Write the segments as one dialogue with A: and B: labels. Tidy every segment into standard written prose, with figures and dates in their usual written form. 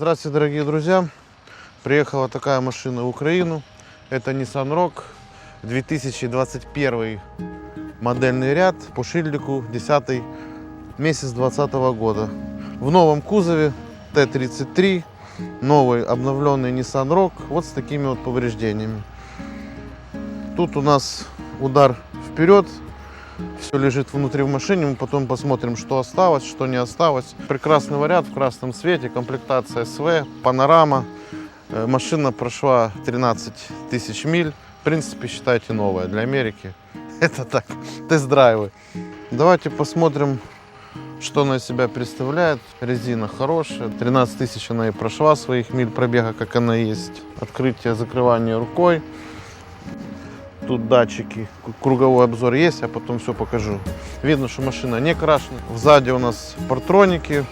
A: Здравствуйте, дорогие друзья! Приехала такая машина в Украину. Это Nissan Rogue, 2021 модельный ряд по шильдику, 10 месяц 2020 года. В новом кузове Т-33, новый обновленный Nissan Rogue, вот с такими вот повреждениями. Тут у нас удар вперед, все лежит внутри в машине, мы потом посмотрим, что осталось, что не осталось. Прекрасный вариант в красном цвете, комплектация СВ, панорама. Машина прошла 13 тысяч миль, в принципе, считайте, новая для Америки. Это так, тест-драйвы. Давайте посмотрим, что она из себя представляет. Резина хорошая, 13 тысяч она и прошла своих миль пробега, как она есть. Открытие, закрывание рукой. Тут датчики, круговой обзор есть, я потом все покажу. Видно, что машина не крашена. Сзади у нас партроники,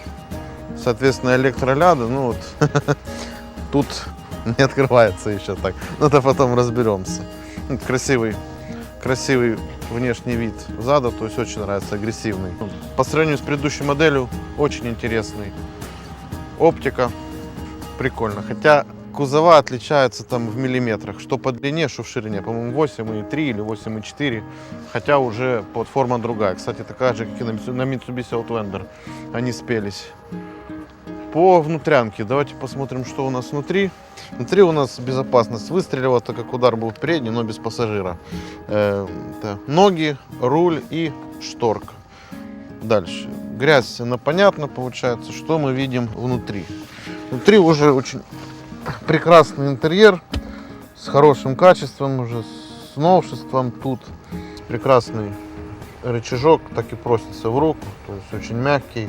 A: соответственно, электроляды. Ну вот, тут не открывается еще так. Но это потом разберемся. Красивый внешний вид зада, то есть очень нравится, агрессивный. По сравнению с предыдущей моделью, очень интересный. Оптика прикольно, хотя кузова отличаются там в миллиметрах, что по длине, что в ширине. По-моему, 8,3 или 8,4, хотя уже платформа другая. Кстати, такая же, как и на Mitsubishi Outlander. Они спелись. По внутрянке, давайте посмотрим, что у нас внутри. Внутри у нас безопасность выстрелила, так как удар был передний, но без пассажира. Ноги, руль и шторка. Дальше. Грязь, она понятно получается, что мы видим внутри. Внутри уже очень прекрасный интерьер с хорошим качеством, уже с новшеством. Тут прекрасный рычажок, так и просится в руку, то есть очень мягкий.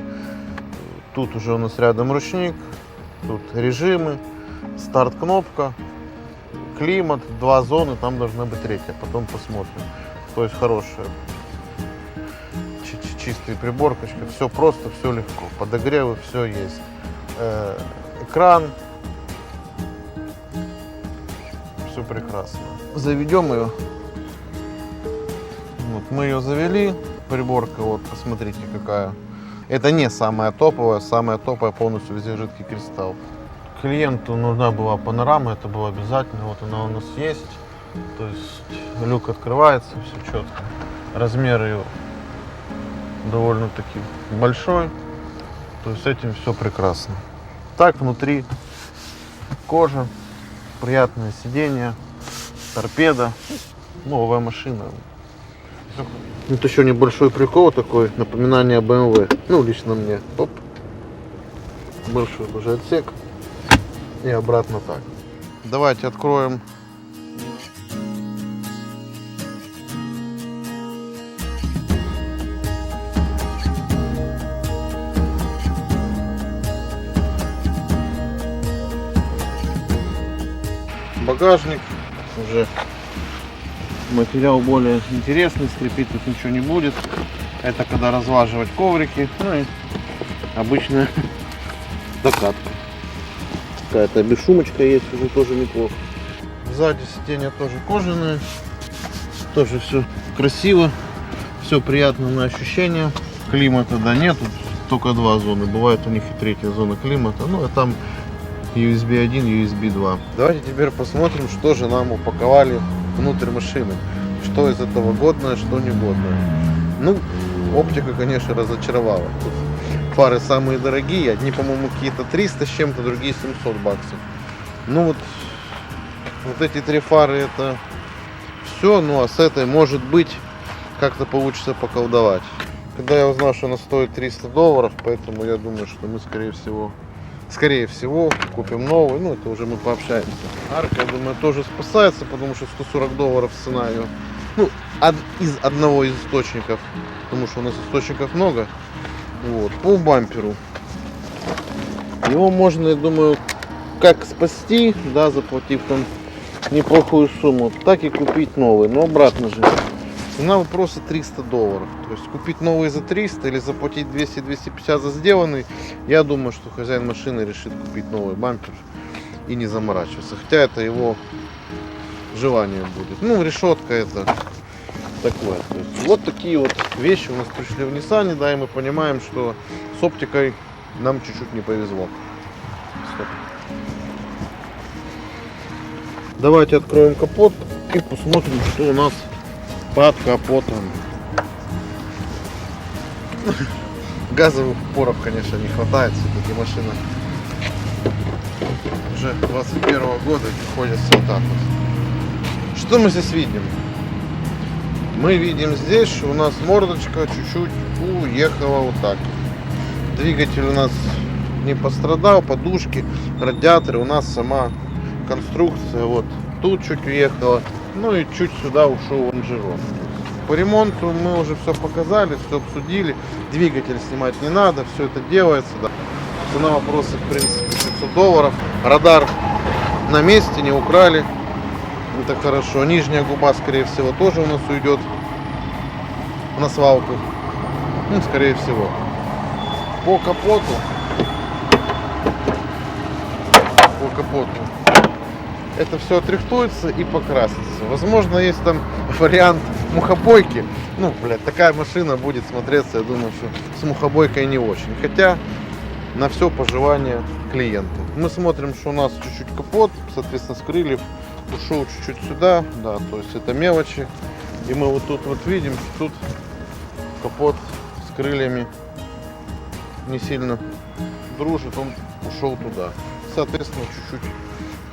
A: Тут уже у нас рядом ручник, тут режимы, старт-кнопка, климат, 2 зоны, там должна быть 3-я, потом посмотрим. То есть хорошая, чистая приборкочка, все просто, все легко, подогревы, все есть. Экран, все прекрасно. Заведем ее. Вот мы ее завели, приборка, вот посмотрите какая. Это не самая топовая полностью везде жидкий кристалл. Клиенту нужна была панорама, это было обязательно, вот она у нас есть. То есть люк открывается, все четко. Размер ее довольно-таки большой, то есть с этим все прекрасно. Так, внутри кожа, приятное сиденье, торпеда, новая машина. Вот еще небольшой прикол такой, напоминание BMW. Ну, лично мне. Оп. Большой уже отсек. И обратно так. Давайте откроем. Багажник. Уже материал более интересный, скрипить тут ничего не будет. Это когда разлаживать коврики. Ну и обычная докатка. Какая-то бесшумочка есть, уже тоже неплохо. Сзади сиденья тоже кожаные. Тоже все красиво. Все приятно на ощущение. Климата да нету, только 2 зоны. Бывает у них и 3-я зона климата. Ну а там USB 1, USB 2. Давайте теперь посмотрим, что же нам упаковали внутрь машины. Что из этого годное, что негодное. Ну, оптика, конечно, разочаровала. Тут фары самые дорогие. Одни, по-моему, какие-то 300 с чем-то, другие 700 баксов. Ну вот эти 3 фары это все. Ну а с этой, может быть, как-то получится поколдовать. Когда я узнал, что она стоит $300, поэтому я думаю, что мы, скорее всего, купим новую. Ну, это уже мы пообщаемся. Арка, я думаю, тоже спасается, потому что $140 цена ее. Ну, из одного из источников, потому что у нас источников много. Вот, по бамперу. Его можно, я думаю, как спасти, да, заплатив там неплохую сумму, так и купить новый. Но обратно же. Цена вопроса $300. То есть купить новый за 300 или заплатить 200-250 за сделанный. Я думаю, что хозяин машины решит купить новый бампер и не заморачиваться. Хотя это его желание будет. Ну, решетка это такое. То есть вот такие вот вещи у нас пришли в Nissan, да, и мы понимаем, что с оптикой нам чуть-чуть не повезло. супер. Давайте откроем капот и посмотрим, что у нас под капотом. Газовых упоров, конечно, не хватает, все-таки машина уже 21 года находится вот так вот. Что мы здесь видим? Мы видим здесь, что у нас мордочка чуть-чуть уехала вот так. Двигатель у нас не пострадал, подушки, радиаторы, у нас сама конструкция вот тут чуть уехала, ну и чуть сюда ушел лонжерон. По ремонту мы уже все показали, все обсудили, двигатель снимать не надо, все это делается. Да. Цена вопроса в принципе $500, радар на месте, не украли, это хорошо. Нижняя губа скорее всего тоже у нас уйдет на свалку, ну скорее всего. По капоту это все отрихтуется и покрасится. Возможно, есть там вариант мухобойки. Ну, блядь, такая машина будет смотреться, я думаю, что с мухобойкой не очень. Хотя на все пожелание клиента. Мы смотрим, что у нас чуть-чуть капот, соответственно, с крыльев ушел чуть-чуть сюда, да, то есть это мелочи. И мы вот тут вот видим, что тут капот с крыльями не сильно дружит, он ушел туда. Соответственно, чуть-чуть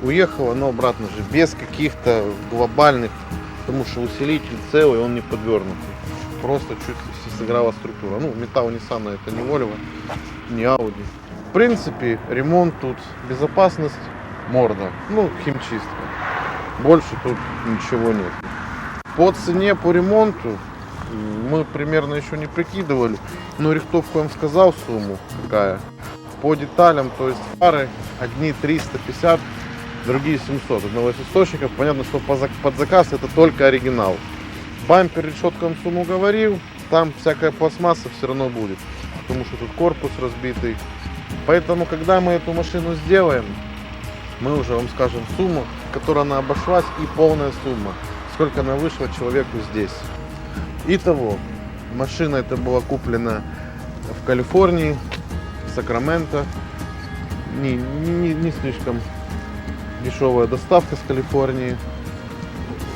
A: уехало, но обратно же без каких-то глобальных, потому что усилитель целый, он не подвернутый. Просто чуть сыграла структура. Ну, металл Nissan, это не Volvo, не Audi. В принципе, ремонт тут, безопасность, морда, ну, химчистка. Больше тут ничего нет. По цене, по ремонту мы примерно еще не прикидывали, но рихтовку я вам сказал сумму какая. По деталям, то есть фары одни 350, другие 700. Одного из источников, понятно, что под заказ это только оригинал. Бампер, решетку вам сумму говорил, там всякая пластмасса все равно будет, потому что тут корпус разбитый. Поэтому, когда мы эту машину сделаем, мы уже вам скажем сумму, которая она обошлась, и полная сумма, сколько она вышла человеку здесь. Итого, машина эта была куплена в Калифорнии, в Сакраменто. Не слишком дешевая доставка с Калифорнии.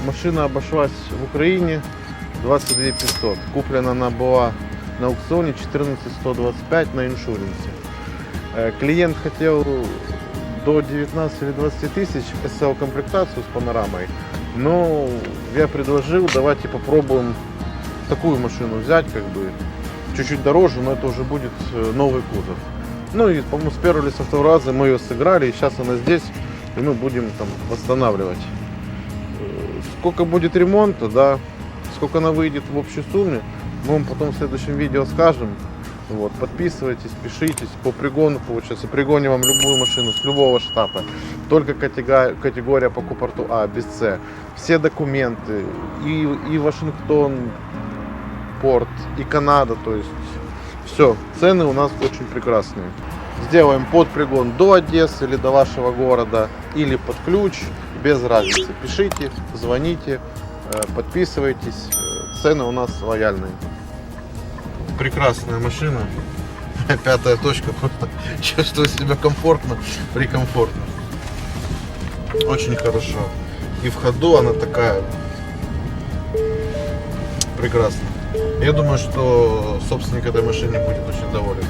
A: Машина обошлась в Украине 22 500. Куплена она была на аукционе 14 125 на иншуренсе. Клиент хотел до 19 или 20 тысяч SL комплектацию с панорамой, но я предложил, давайте попробуем такую машину взять, как бы чуть-чуть дороже, но это уже будет новый кузов. Ну и, по-моему, с первого или со второго раза мы ее сыграли, и сейчас она здесь, и мы будем там восстанавливать. Сколько будет ремонта, да, сколько она выйдет в общей сумме, мы вам потом в следующем видео скажем. Вот, подписывайтесь, пишитесь. По пригону, получается, пригоним вам любую машину с любого штата. Только категория по купорту А, без С. Все документы, и Вашингтон, порт, и Канада, то есть все. Цены у нас очень прекрасные. Сделаем под пригон до Одессы или до вашего города, или под ключ, без разницы. Пишите, звоните, подписывайтесь. Цены у нас лояльные. Прекрасная машина. Пятая точка. Просто чувствую себя комфортно, прикомфортно. Очень хорошо. И в ходу она такая прекрасная. Я думаю, что собственник этой машины будет очень доволен.